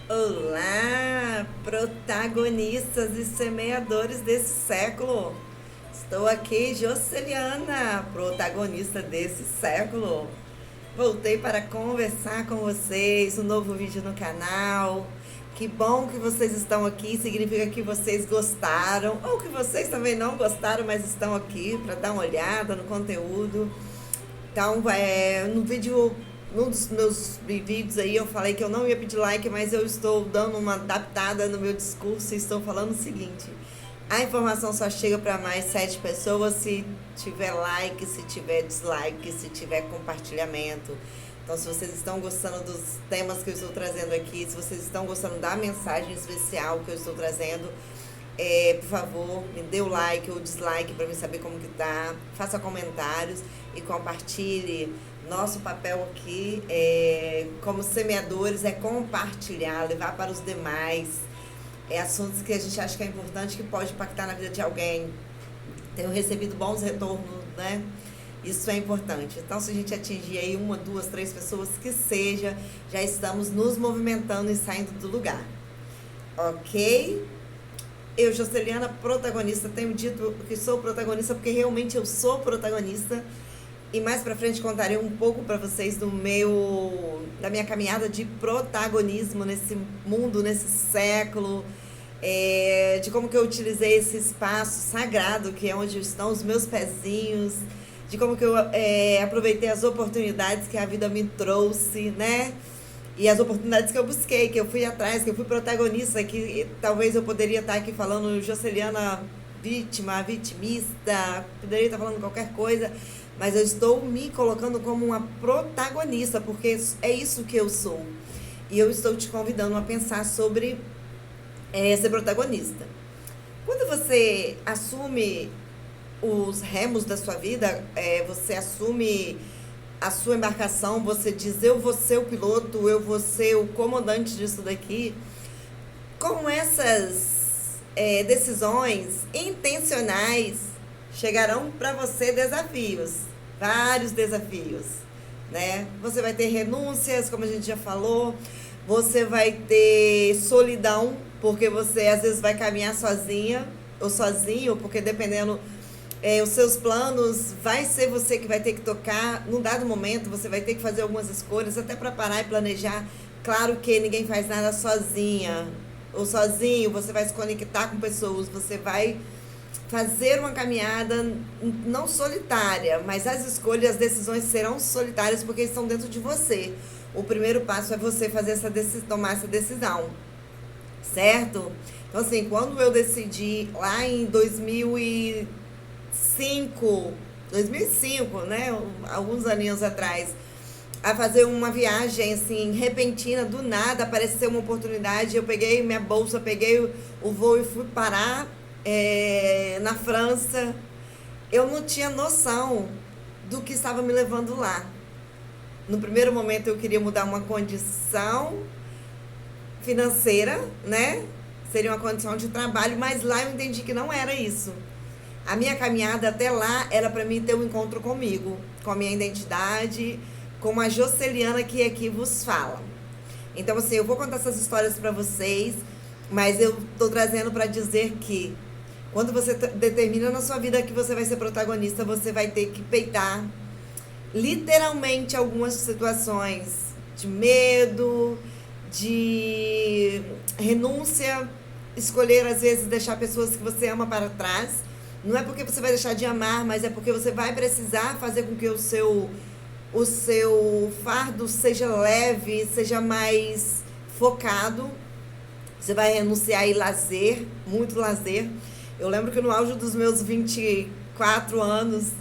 Olá, protagonistas e semeadores desse século. Estou aqui, Joceliana, protagonista desse século. Voltei para conversar com vocês, um novo vídeo no canal. Que bom que vocês estão aqui, significa que vocês gostaram, ou que vocês também não gostaram, mas estão aqui para dar uma olhada no conteúdo. Então, no vídeo, num dos meus vídeos aí, eu falei que eu não ia pedir like, mas eu estou dando uma adaptada no meu discurso e estou falando o seguinte: a informação só chega para mais 7 pessoas se tiver like, se tiver dislike, se tiver compartilhamento. Então, se vocês estão gostando dos temas que eu estou trazendo aqui, se vocês estão gostando da mensagem especial que eu estou trazendo, por favor, me dê o like ou dislike para mim saber como que tá. Faça comentários e compartilhe. Nosso papel aqui, como semeadores, é compartilhar, levar para os demais assuntos que a gente acha que é importante, que pode impactar na vida de alguém. Tenho recebido bons retornos, né? Isso é importante. Então, se a gente atingir aí 1, 2, 3 pessoas, que seja, já estamos nos movimentando e saindo do lugar. Ok? Eu, Joceliana, protagonista, tenho dito que sou protagonista porque realmente eu sou protagonista. E mais pra frente contarei um pouco pra vocês da minha caminhada de protagonismo nesse mundo, nesse século, de como que eu utilizei esse espaço sagrado que é onde estão os meus pezinhos, de como que eu aproveitei as oportunidades que a vida me trouxe, né? E as oportunidades que eu busquei, que eu fui atrás, que eu fui protagonista, que talvez eu poderia estar aqui falando Joceliana vítima, vitimista, poderia estar falando qualquer coisa, mas eu estou me colocando como uma protagonista, porque é isso que eu sou. E eu estou te convidando a pensar sobre ser protagonista. Quando você assume os remos da sua vida, você assume a sua embarcação, você diz: eu vou ser o piloto, eu vou ser o comandante disso daqui. Com essas decisões intencionais, chegarão para você desafios, vários desafios, né? Você vai ter renúncias, como a gente já falou, você vai ter solidão, porque você às vezes vai caminhar sozinha ou sozinho, porque dependendo os seus planos, vai ser você que vai ter que tocar. Num dado momento, você vai ter que fazer algumas escolhas, até para parar e planejar. Claro que ninguém faz nada sozinha ou sozinho, você vai se conectar com pessoas, você vai fazer uma caminhada não solitária, mas as escolhas, as decisões serão solitárias porque estão dentro de você. O primeiro passo é você tomar essa decisão, certo? Então, assim, quando eu decidi lá em 2005, né, alguns aninhos atrás, a fazer uma viagem assim repentina, do nada apareceu uma oportunidade, eu peguei minha bolsa, peguei o voo e fui parar na França. Eu não tinha noção do que estava me levando lá. No primeiro momento eu queria mudar uma condição financeira, né? Seria uma condição de trabalho, mas lá eu entendi que não era isso. A minha caminhada até lá era para mim ter um encontro comigo, com a minha identidade, com a Joceliana que aqui vos fala. Então, assim, eu vou contar essas histórias para vocês, mas eu tô trazendo para dizer que quando você determina na sua vida que você vai ser protagonista, você vai ter que peitar literalmente algumas situações de medo, de renúncia, escolher às vezes deixar pessoas que você ama para trás. Não é porque você vai deixar de amar, mas é porque você vai precisar fazer com que o seu fardo seja leve, seja mais focado. Você vai renunciar a lazer, muito lazer. Eu lembro que no auge dos meus 24 anos,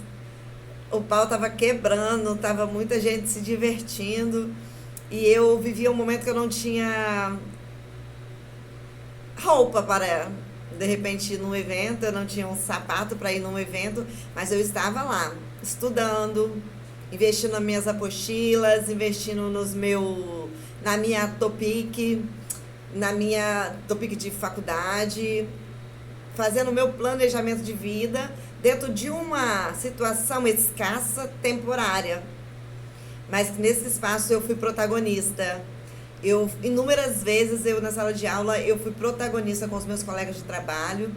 o pau estava quebrando, tava muita gente se divertindo. E eu vivia um momento que eu não tinha roupa para, de repente, ir num evento. Eu não tinha um sapato para ir num evento, mas eu estava lá, estudando, investindo nas minhas apostilas, investindo na minha Topic de faculdade, fazendo o meu planejamento de vida dentro de uma situação escassa, temporária. Mas nesse espaço eu fui protagonista. Inúmeras vezes, na sala de aula, eu fui protagonista com os meus colegas de trabalho,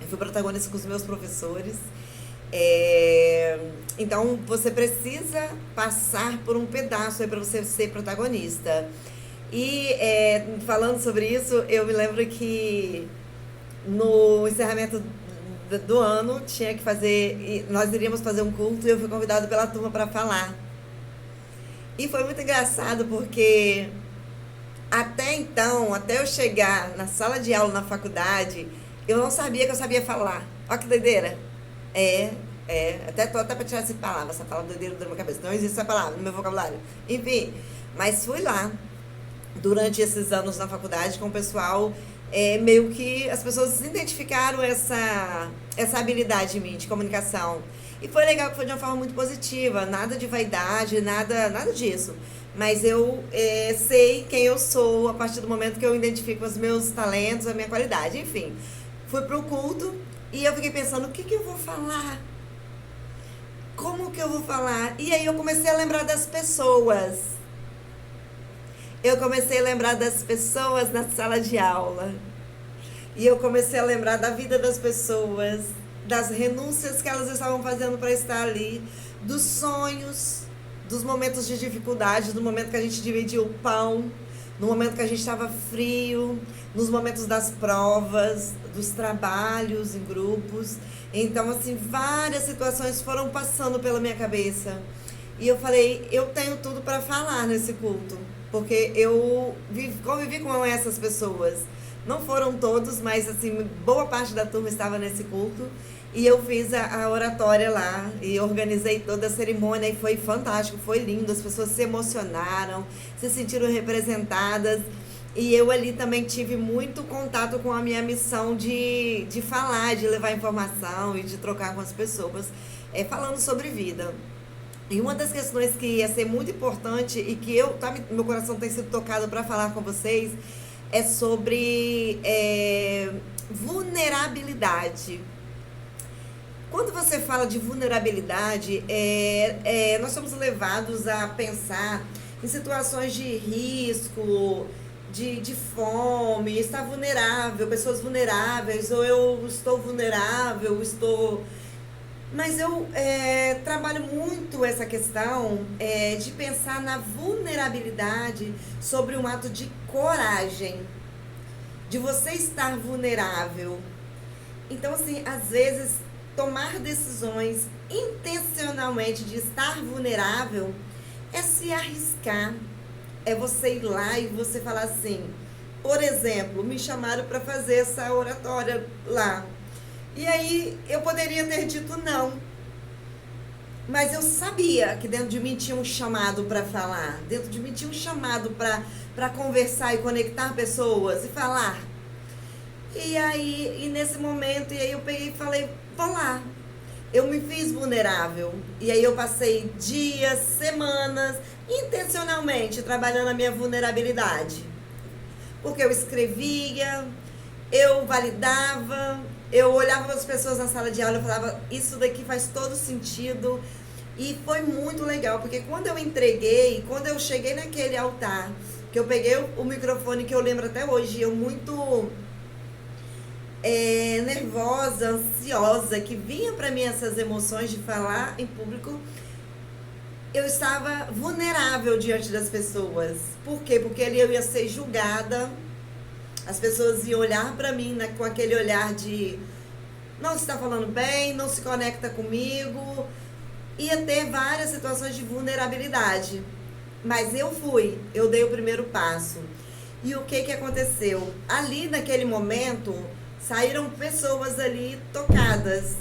eu fui protagonista com os meus professores. Então, você precisa passar por um pedaço aí para você ser protagonista. E falando sobre isso, eu me lembro que no encerramento do ano tinha que fazer, nós iríamos fazer um culto e eu fui convidado pela turma para falar. E foi muito engraçado porque até então, até eu chegar na sala de aula na faculdade, eu não sabia que eu sabia falar. Olha que doideira. É, até tô até pra tirar essa palavra doideira da minha cabeça. Não existe essa palavra no meu vocabulário. Enfim, mas fui lá durante esses anos na faculdade com o pessoal, meio que as pessoas identificaram essa habilidade em mim de comunicação. E foi legal que foi de uma forma muito positiva, nada de vaidade, nada disso. Mas eu sei quem eu sou a partir do momento que eu identifico os meus talentos, a minha qualidade. Enfim, fui pro culto e eu fiquei pensando, o que eu vou falar? Como que eu vou falar? E aí eu comecei a lembrar das pessoas. Eu comecei a lembrar das pessoas na sala de aula. E eu comecei a lembrar da vida das pessoas, das renúncias que elas estavam fazendo para estar ali, dos sonhos, dos momentos de dificuldade, do momento que a gente dividia o pão, no momento que a gente estava frio, nos momentos das provas, dos trabalhos em grupos. Então, assim, várias situações foram passando pela minha cabeça. E eu falei, eu tenho tudo para falar nesse culto, porque eu convivi com essas pessoas. Não foram todos, mas assim, boa parte da turma estava nesse culto. E eu fiz a oratória lá e organizei toda a cerimônia e foi fantástico, foi lindo. As pessoas se emocionaram, se sentiram representadas. E eu ali também tive muito contato com a minha missão de falar, de levar informação e de trocar com as pessoas, falando sobre vida. E uma das questões que ia ser muito importante e que meu coração tem sido tocado para falar com vocês é sobre vulnerabilidade. Quando você fala de vulnerabilidade, nós somos levados a pensar em situações de risco, de fome, estar vulnerável, pessoas vulneráveis, ou eu estou vulnerável, Mas eu trabalho muito essa questão de pensar na vulnerabilidade sobre um ato de coragem, de você estar vulnerável. Então, assim, às vezes, tomar decisões intencionalmente de estar vulnerável é se arriscar. É você ir lá e você falar assim, por exemplo, me chamaram para fazer essa oratória lá. E aí eu poderia ter dito não. Mas eu sabia que dentro de mim tinha um chamado para falar. Dentro de mim tinha um chamado para conversar e conectar pessoas e falar. E nesse momento, eu peguei e falei, vou lá. Eu me fiz vulnerável. E aí eu passei dias, semanas, intencionalmente trabalhando a minha vulnerabilidade. Porque eu escrevia, eu validava, eu olhava para as pessoas na sala de aula e falava, isso daqui faz todo sentido. E foi muito legal, porque quando eu entreguei, quando eu cheguei naquele altar, que eu peguei o microfone, que eu lembro até hoje, eu muito nervosa, ansiosa, que vinha para mim essas emoções de falar em público, eu estava vulnerável diante das pessoas. Por quê? Porque ali eu ia ser julgada, as pessoas iam olhar para mim com aquele olhar de não se está falando bem, não se conecta comigo, ia ter várias situações de vulnerabilidade. Mas eu dei o primeiro passo. E o que aconteceu? Ali naquele momento, saíram pessoas ali tocadas,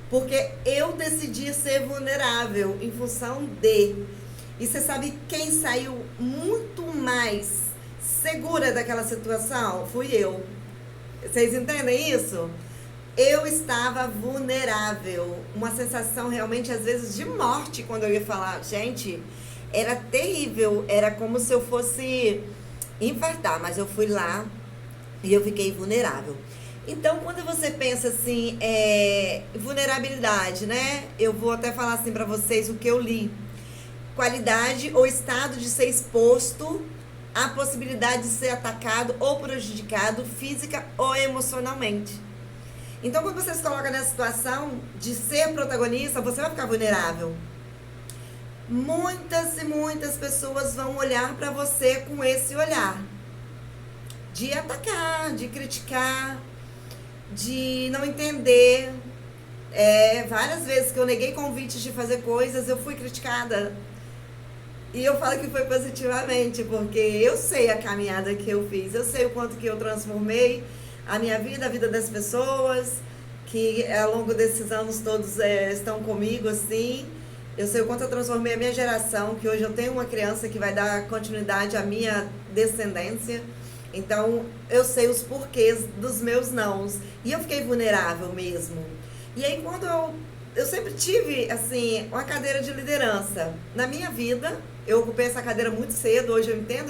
porque eu decidi ser vulnerável em função de. E você sabe quem saiu muito mais segura daquela situação? Fui eu. Vocês entendem isso? Eu estava vulnerável. Uma sensação realmente, às vezes, de morte quando eu ia falar. Gente, era terrível. Era como se eu fosse infartar, mas eu fui lá e eu fiquei vulnerável. Então, quando você pensa assim, vulnerabilidade, né? Eu vou até falar assim para vocês o que eu li. Qualidade ou estado de ser exposto a possibilidade de ser atacado ou prejudicado física ou emocionalmente. Então, quando você se coloca nessa situação de ser protagonista, você vai ficar vulnerável. Muitas e muitas pessoas vão olhar para você com esse olhar de atacar, de criticar, de não entender. Várias vezes que eu neguei convites de fazer coisas, eu fui criticada. E eu falo que foi positivamente, porque eu sei a caminhada que eu fiz, eu sei o quanto que eu transformei a minha vida, a vida das pessoas, que ao longo desses anos todos estão comigo, assim. Eu sei o quanto eu transformei a minha geração, que hoje eu tenho uma criança que vai dar continuidade à minha descendência. Então, eu sei os porquês dos meus nãos. E eu fiquei vulnerável mesmo. E aí, quando eu sempre tive, assim, uma cadeira de liderança na minha vida, eu ocupei essa cadeira muito cedo, hoje eu entendo